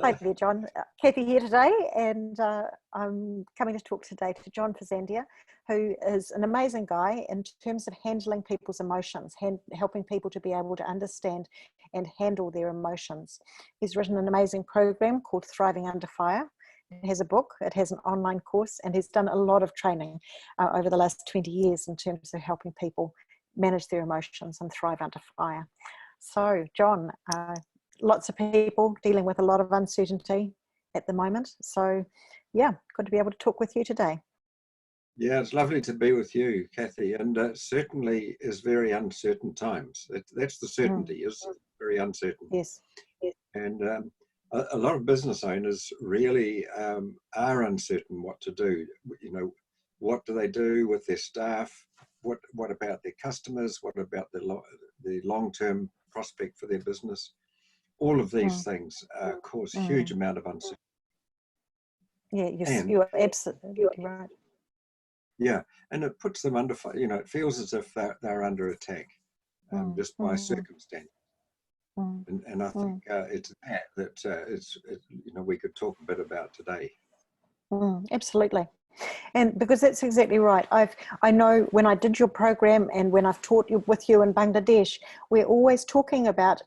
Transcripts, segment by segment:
Hi there, John. Cathy here today, and I'm coming to talk today to John Faisandier, who is an amazing guy in terms of handling people's emotions, helping people to be able to understand and handle their emotions. He's written an amazing program called Thriving Under Fire. It has a book, it has an online course, and he's done a lot of training over the last 20 years in terms of helping people manage their emotions and thrive under fire. So, John, lots of people dealing with a lot of uncertainty at the moment. So, yeah, good to be able to talk with you today. Yeah, it's lovely to be with you, Cathy, and certainly is very uncertain times. That's the certainty, is very uncertain. Yes. And a lot of business owners really are uncertain what to do. You know, what do they do with their staff? What about their customers? What about the long-term prospect for their business? All of these things cause a huge amount of uncertainty. Yeah, you're absolutely right. Yeah, and it puts them under, you know, it feels as if they're under attack just by circumstance. And I think it's that you know, we could talk a bit about today. Absolutely. And because that's exactly right. I know when I did your program and when I've taught you with you in Bangladesh, we're always talking about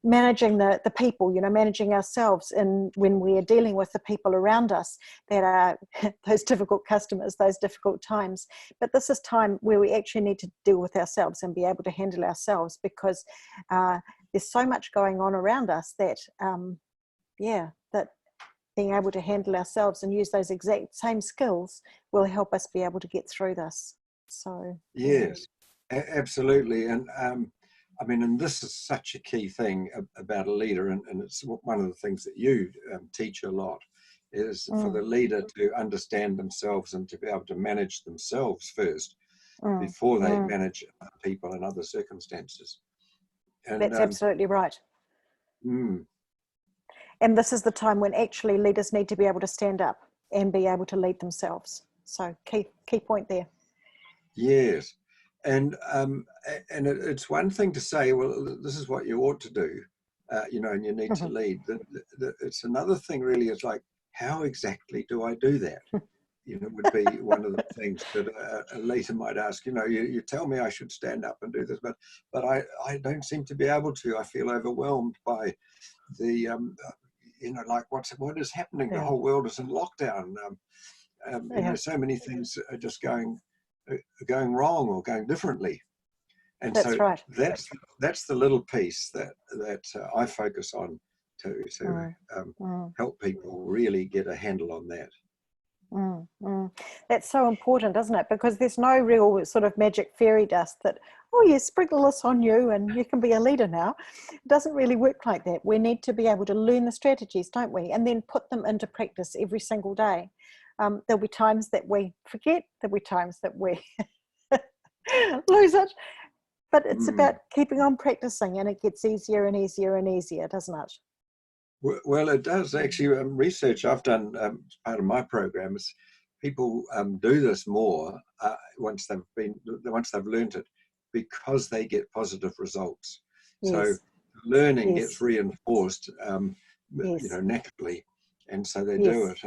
managing the people, you know, managing ourselves, and when we're dealing with the people around us that are those difficult customers, those difficult times. But this is time where we actually need to deal with ourselves and be able to handle ourselves, because there's so much going on around us that that being able to handle ourselves and use those exact same skills will help us be able to get through this. So yes, absolutely. And I mean, and this is such a key thing about a leader, and it's one of the things that you teach a lot, is for the leader to understand themselves and to be able to manage themselves first before they manage people and other circumstances. And that's absolutely right. And this is the time when actually leaders need to be able to stand up and be able to lead themselves. So key point there. Yes. And it's one thing to say, well, this is what you ought to do, you know, and you need to lead. It's another thing really, is like, how exactly do I do that? You know, would be one of the things that a leader might ask. You know, you tell me I should stand up and do this, but I don't seem to be able to. I feel overwhelmed by the, you know, like what is happening? The whole world is in lockdown. You know, so many things are just going wrong or going differently, and that's so right. that's the little piece that I focus on to help people really get a handle on that. That's so important, isn't it? Because there's no real sort of magic fairy dust that, oh, you sprinkle this on you and you can be a leader now. It doesn't really work like that. We need to be able to learn the strategies, don't we? And then put them into practice every single day. There'll be times that we forget, there'll be times that we lose it, but it's about keeping on practicing, and it gets easier and easier and easier, doesn't it? Well, it does actually. Research I've done, part of my program, is people do this more once they've learned it, because they get positive results. Yes. So learning Yes. gets reinforced, Yes. you know, naturally, and so they Yes. do it.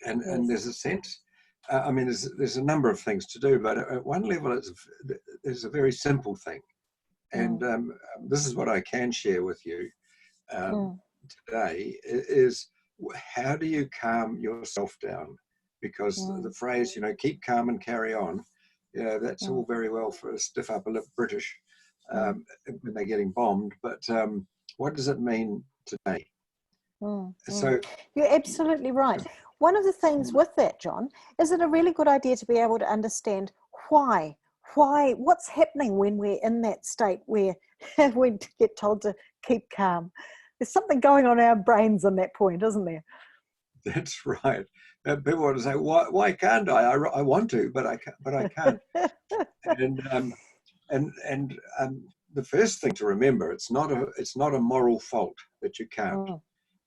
And there's a sense. I mean, there's a number of things to do, but at one level, there's a very simple thing, and this is what I can share with you today, is how do you calm yourself down? Because the phrase, you know, keep calm and carry on, you know, that's all very well for a stiff upper lip British when they're getting bombed, but what does it mean today? So you're absolutely right. One of the things with that, John, is it a really good idea to be able to understand why, what's happening when we're in that state where we get told to keep calm. There's something going on in our brains in that point, isn't there? That's right. People want to say, why can't I? I want to, but I can't. And the first thing to remember, it's not a moral fault that you can't.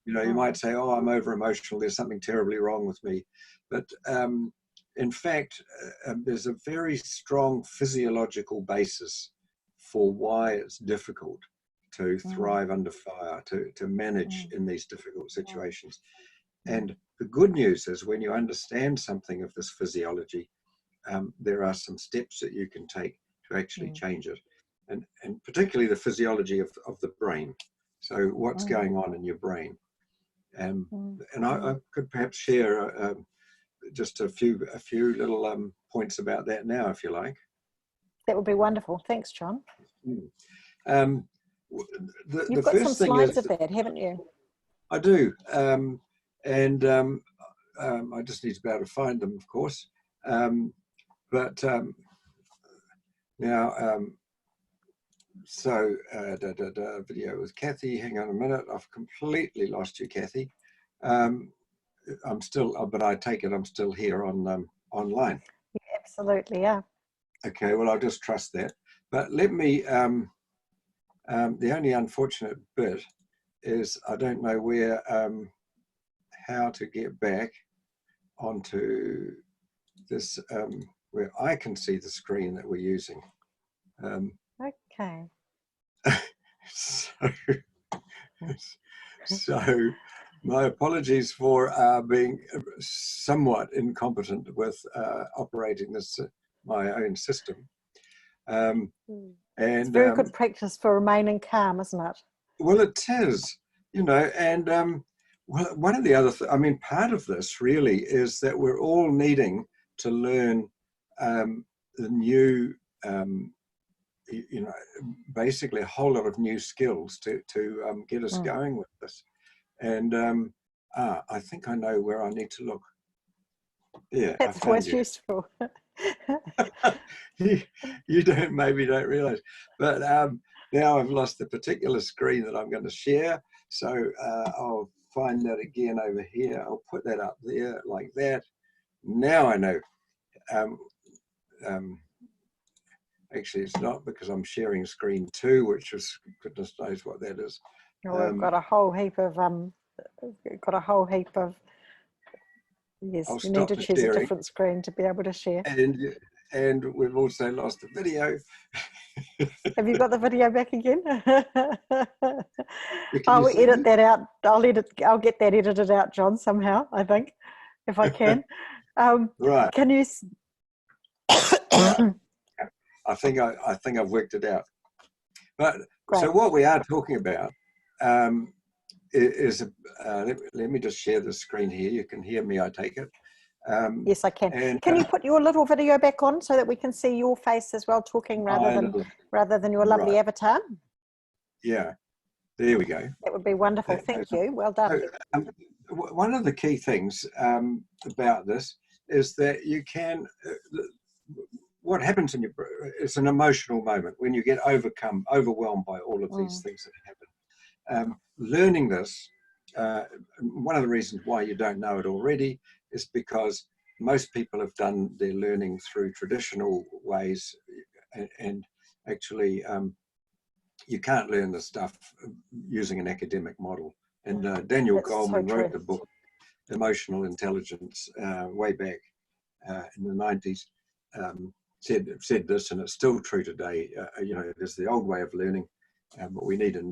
You know, you might say, oh, I'm over emotional, there's something terribly wrong with me. But in fact, there's a very strong physiological basis for why it's difficult to thrive under fire, to manage in these difficult situations. And the good news is when you understand something of this physiology, there are some steps that you can take to actually change it. And particularly the physiology of the brain. So what's going on in your brain. And I could perhaps share just a few little points about that now, if you like. That would be wonderful. Thanks, John. You've got some slides of that, haven't you? I do. I just need to be able to find them, of course. Video with Cathy. Hang on a minute. I've completely lost you, Cathy. I'm still, but I take it I'm still here on online. Yeah, absolutely, yeah. Okay, well, I'll just trust that. But let me, the only unfortunate bit is I don't know where, how to get back onto this, where I can see the screen that we're using. Okay. So my apologies for being somewhat incompetent with operating this my own system. It's very good practice for remaining calm, isn't it? Well, it is, you know, and well, one of the other, I mean, part of this really is that we're all needing to learn the new, you know, basically a whole lot of new skills to get us going with this. And I think I know where I need to look. Yeah, that's always useful. you maybe don't realize, but now I've lost the particular screen that I'm going to share, so I'll find that again over here. I'll put that up there like that. Now I know. Actually, it's not, because I'm sharing screen 2, which is, goodness knows what that is. Oh, we've got a whole heap of yes, you need to choose a different screen to be able to share. And we've also lost the video. Have you got the video back again? I'll edit that out. I'll get that edited out, John, somehow, I think, if I can. Right. Can you? I think I've worked it out. But great. So what we are talking about is let me just share the screen here. You can hear me, I take it. Yes, I can. And can you put your little video back on so that we can see your face as well, talking rather than your lovely avatar? Yeah, there we go. That would be wonderful. Thank you. Well done. So, one of the key things about this is that you can. What happens in your brain is an emotional moment when you get overwhelmed by all of these things that happen. Learning this, one of the reasons why you don't know it already is because most people have done their learning through traditional ways, and actually you can't learn this stuff using an academic model. And Daniel Goleman wrote the book Emotional Intelligence way back in the 90s. Said this, and it's still true today. You know, there's the old way of learning, but we need a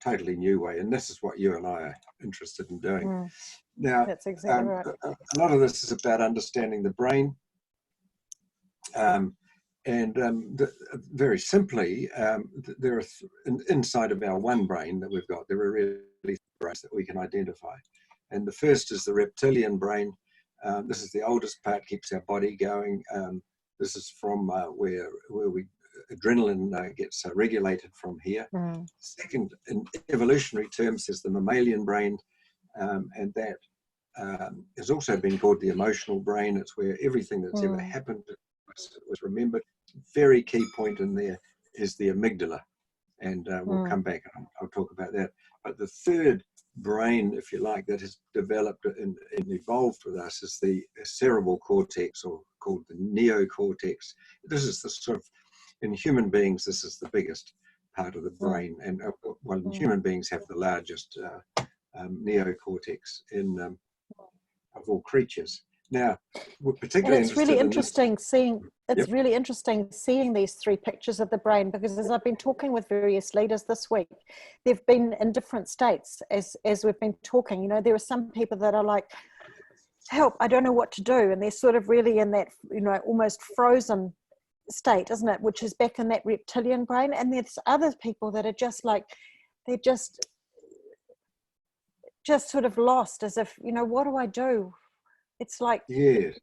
totally new way, and this is what you and I are interested in doing. Now, that's exactly right. A lot of this is about understanding the brain, very simply, there are inside of our one brain that we've got, there are really brains that we can identify, and the first is the reptilian brain. This is the oldest part, keeps our body going. This is from where adrenaline gets regulated from here. Second, in evolutionary terms, is the mammalian brain, and that has also been called the emotional brain. It's where everything that's ever happened was remembered. Very key point in there is the amygdala, and we'll come back and I'll talk about that. But the third brain, if you like, that has developed and evolved with us is the cerebral cortex, or called the neocortex. This is the sort of, in human beings, this is the biggest part of the brain, and well, human beings have the largest neocortex of all creatures. Now, we're And particularly it's really interested in this. interesting seeing, Yep. it's really interesting seeing these three pictures of the brain, because as I've been talking with various leaders this week, they've been in different states as we've been talking. You know, there are some people that are like, help, I don't know what to do. And they're sort of really in that, you know, almost frozen state, isn't it? Which is back in that reptilian brain. And there's other people that are just like, they're just sort of lost, as if, you know, what do I do? It's like, Yes.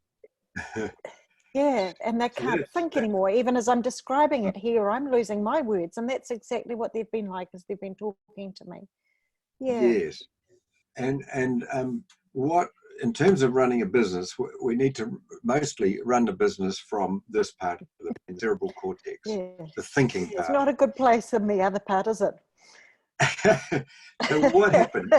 yeah, and they So can't think anymore. Even as I'm describing it here, I'm losing my words. And that's exactly what they've been like as they've been talking to me. Yeah. yes. And what, in terms of running a business, we need to mostly run a business from this part of the cerebral cortex, Yeah. the thinking It's part. not a good place in the other part, is it? So what happens?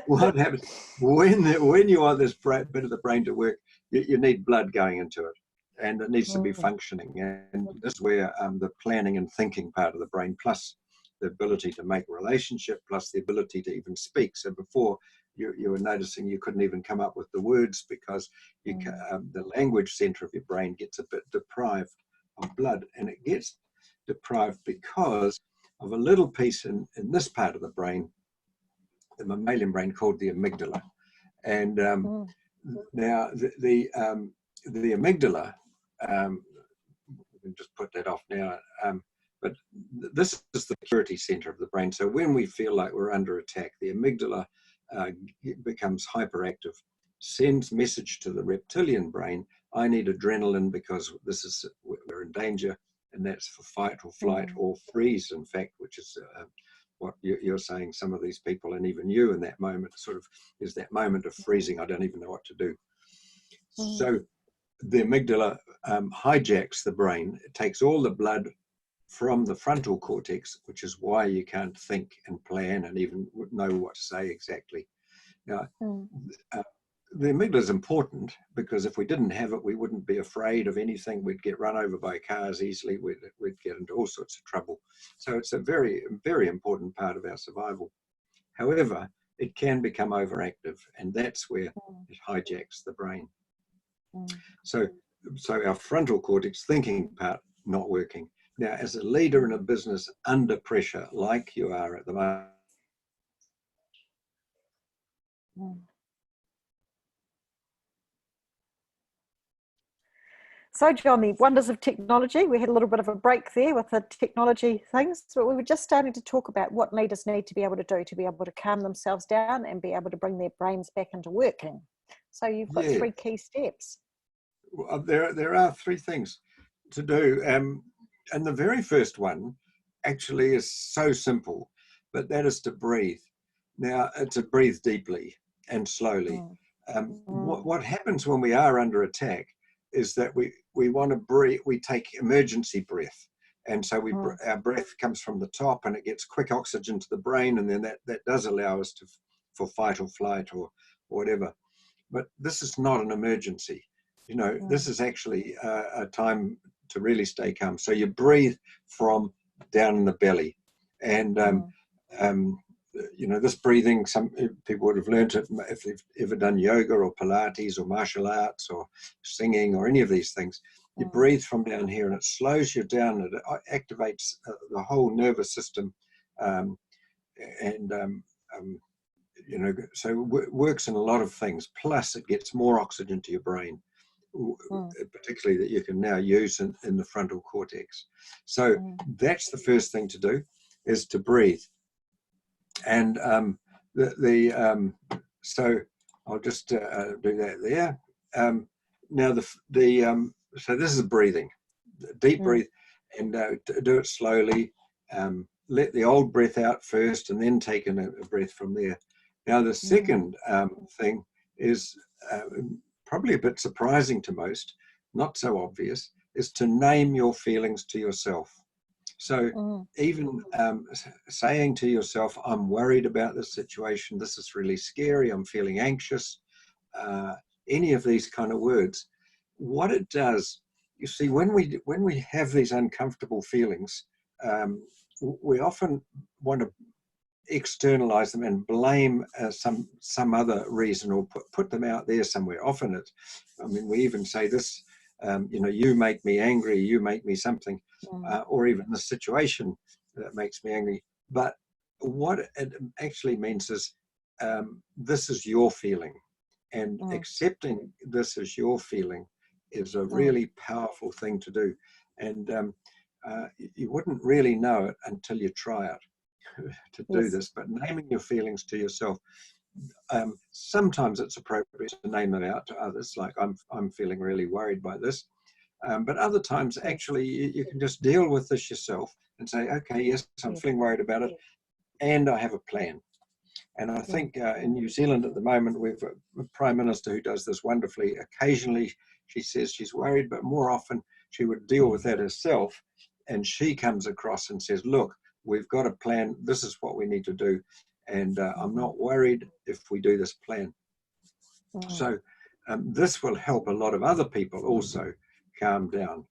What happens when you want this bit of the brain to work? You need blood going into it, and it needs to be functioning. And this is where the planning and thinking part of the brain, plus the ability to make a relationship, plus the ability to even speak. So before you were noticing you couldn't even come up with the words because the language center of your brain gets a bit deprived of blood, and it gets deprived because of a little piece in this part of the brain, the mammalian brain, called the amygdala. And now the amygdala, we can just put that off now, but this is the security center of the brain. So when we feel like we're under attack, the amygdala becomes hyperactive, sends message to the reptilian brain, I need adrenaline because we're in danger, and that's for fight or flight or freeze, in fact, which is what you're saying. Some of these people, and even you in that moment, sort of is that moment of freezing. I don't even know what to do. So the amygdala hijacks the brain. It takes all the blood from the frontal cortex, which is why you can't think and plan and even know what to say exactly. Now, the amygdala is important because if we didn't have it, we wouldn't be afraid of anything. We'd get run over by cars easily. We'd get into all sorts of trouble. So it's a very, very important part of our survival. However, it can become overactive, and that's where it hijacks the brain. So our frontal cortex thinking part not working. Now, as a leader in a business under pressure, like you are at the moment, So, John, the wonders of technology. We had a little bit of a break there with the technology things, but we were just starting to talk about what leaders need to be able to do to be able to calm themselves down and be able to bring their brains back into working. So you've got 3 key steps. Well, there are 3 things to do. And the very first one actually is so simple, but that is to breathe. Now, to breathe deeply and slowly. What happens when we are under attack is that we want to breathe, we take emergency breath. And so our breath comes from the top and it gets quick oxygen to the brain, and then that does allow us for fight or flight or whatever. But this is not an emergency. You know, this is actually a time to really stay calm. So you breathe from down in the belly. And, you know, this breathing, some people would have learned it if they've ever done yoga or Pilates or martial arts or singing or any of these things. You breathe from down here and it slows you down. It activates the whole nervous system. You know, so it works in a lot of things. Plus, it gets more oxygen to your brain, particularly that you can now use in the frontal cortex. So that's the first thing to do, is to breathe. And so I'll just do that there. Now so this is breathing, deep breathe, and do it slowly. Let the old breath out first, and then take in a breath from there. Now the second thing is probably a bit surprising to most, not so obvious, is to name your feelings to yourself. So even saying to yourself, I'm worried about this situation, this is really scary, I'm feeling anxious, any of these kind of words, what it does, you see, when we have these uncomfortable feelings, we often want to externalize them and blame some other reason, or put them out there somewhere. Often it's, I mean, we even say this, you know, you make me angry, you make me something, or even the situation that makes me angry. But what it actually means is, this is your feeling, and accepting this as your feeling is a really powerful thing to do. And you wouldn't really know it until you try it to do this. But naming your feelings to yourself, sometimes it's appropriate to name them out to others, like I'm feeling really worried by this. But other times, actually, you can just deal with this yourself and say, okay, yes, I'm feeling worried about it, and I have a plan. And I think in New Zealand at the moment, we've a Prime Minister who does this wonderfully. Occasionally, she says she's worried, but more often she would deal with that herself. And she comes across and says, look, we've got a plan. This is what we need to do. And I'm not worried if we do this plan. So this will help a lot of other people also calm down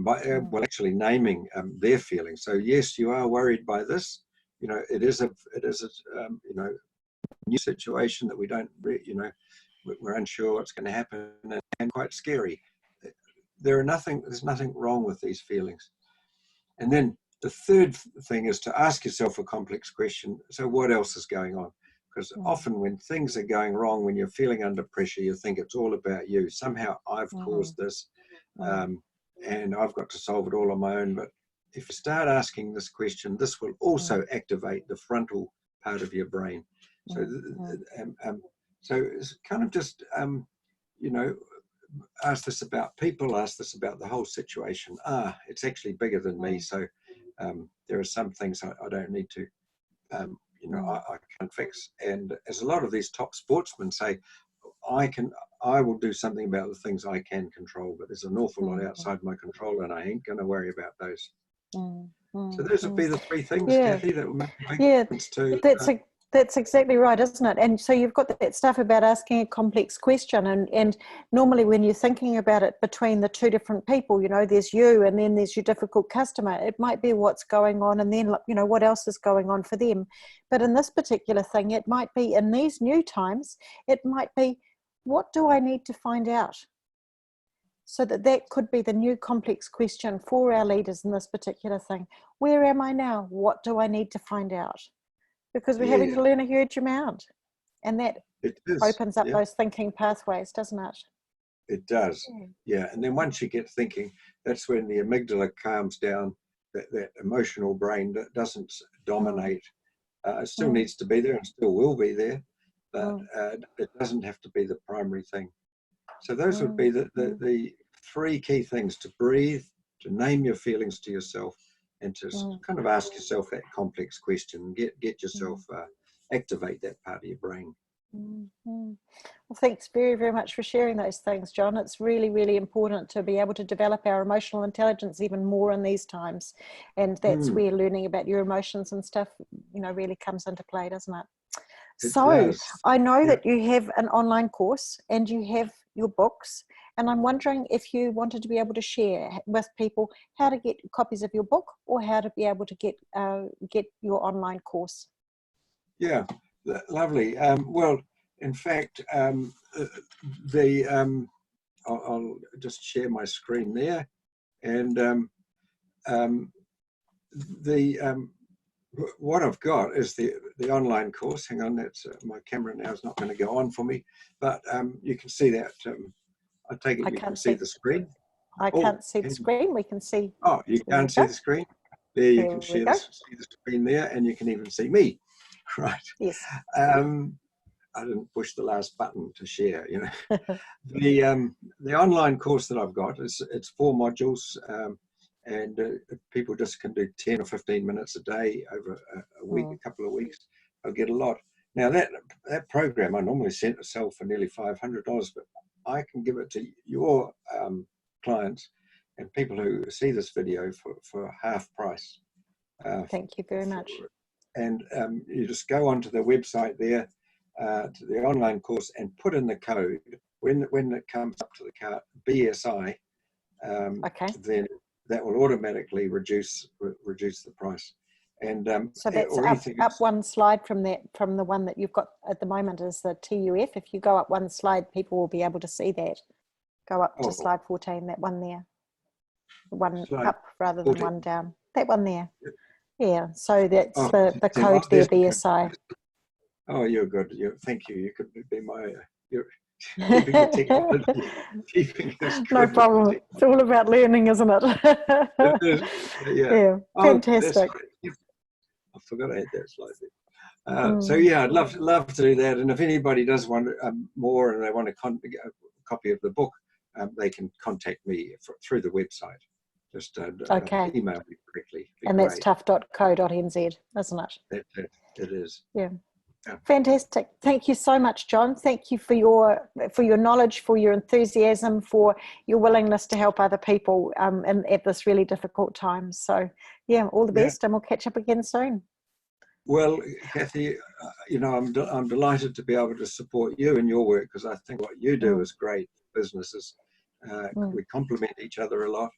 by well, actually naming their feelings. So yes, you are worried by this. You know, it is a you know, new situation that we don't, you know, we're unsure what's going to happen, and quite scary. There's nothing wrong with these feelings. And then the third thing is to ask yourself a complex question. So what else is going on? Because often when things are going wrong, when you're feeling under pressure, you think it's all about you. Somehow I've caused this, and I've got to solve it all on my own. But if you start asking this question, this will also activate the frontal part of your brain. So, so it's kind of just, you know, ask this about people, ask this about the whole situation. It's actually bigger than me. So there are some things I don't need to, you know, I can't fix. And as a lot of these top sportsmen say, I will do something about the things I can control, but there's an awful lot outside my control, and I ain't going to worry about those. So those would be the three things, Cathy, that will make a big difference to. That's exactly right, isn't it? And so you've got that stuff about asking a complex question, and normally when you're thinking about it between the two different people, you know, there's you and then there's your difficult customer. It might be what's going on, and then, you know, what else is going on for them. But in this particular thing, it might be, in these new times, it might be, what do I need to find out? So that could be the new complex question for our leaders in this particular thing. Where am I now? What do I need to find out? Because we're having to learn a huge amount. And that opens up those thinking pathways, doesn't it? It does, And then once you get thinking, that's when the amygdala calms down, that emotional brain that doesn't dominate. It still needs to be there and still will be there, but it doesn't have to be the primary thing. So those would be the three key things: to breathe, to name your feelings to yourself, and to kind of ask yourself that complex question, get yourself, activate that part of your brain. Well, thanks very, very much for sharing those things, John. It's really, really important to be able to develop our emotional intelligence even more in these times. And that's where learning about your emotions and stuff, you know, really comes into play, doesn't it? So I know that you have an online course and you have your books, and I'm wondering if you wanted to be able to share with people how to get copies of your book or how to be able to get your online course. Yeah, lovely. Well, in fact, I'll just share my screen there, and what I've got is the online course. Hang on, that's my camera now is not going to go on for me, but you can see that. I take it you can see the screen. I can't see the screen. We can see. Oh, you can't see the screen? There, you can see the screen there, and you can even see me. Right. Yes. I didn't push the last button to share. You know, the online course that I've got it's 4 modules. And people just can do 10 or 15 minutes a day over a week, a couple of weeks. I'll get a lot. Now that program I normally sell for nearly $500, but I can give it to your clients and people who see this video for half price. Thank you very much. And you just go onto the website there, to the online course, and put in the code. When it comes up to the cart, BSI, then that will automatically reduce the price. And so that's or up one slide from that, from the one that you've got at the moment is the TUF. If you go up one slide, people will be able to see that. Go up to slide 14, that one there. One up rather than 14. one down. That one there. Yeah, so that's the so code there, BSI. Oh, you're good. Thank you. You could be my, you're keeping the technology, keeping us No good. problem. It's all about learning, isn't it? It is, yeah. Yeah, Oh, fantastic. I forgot to add that slide there. So yeah, I'd love to do that. And if anybody does want more and they want a copy of the book, they can contact me through the website. Just email me directly. And that's tough.co.nz, isn't it? It is. Yeah. Fantastic. Thank you so much, John. Thank you for your knowledge, for your enthusiasm, for your willingness to help other people at this really difficult time. So yeah, all the best, and we'll catch up again soon. Well, Cathy, I'm delighted to be able to support you in your work, because I think what you do is great. Businesses, we complement each other a lot,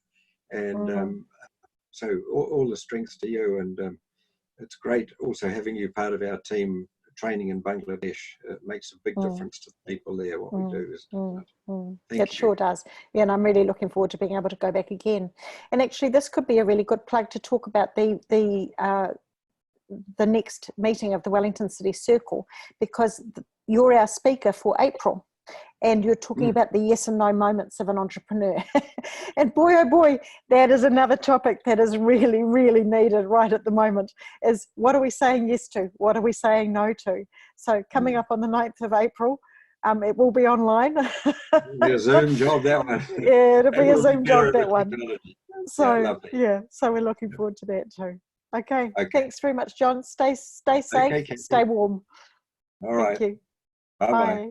and so all the strengths to you. And it's great also having you part of our team training in Bangladesh. It makes a big difference to the people there, what we do. It sure does. Yeah, and I'm really looking forward to being able to go back again. And actually, this could be a really good plug to talk about the next meeting of the Wellington City Circle, because you're our speaker for April. And you're talking about the yes and no moments of an entrepreneur. And boy, oh boy, that is another topic that is really, really needed right at the moment, is what are we saying yes to? What are we saying no to? So coming up on the 9th of April, it will be online. It'll be a Zoom job, that one. Yeah, it'll be a Zoom job, that one. So, yeah, so we're looking forward to that too. Okay, thanks very much, John. Stay safe, stay warm. All right. Thank you. Bye-bye. Bye.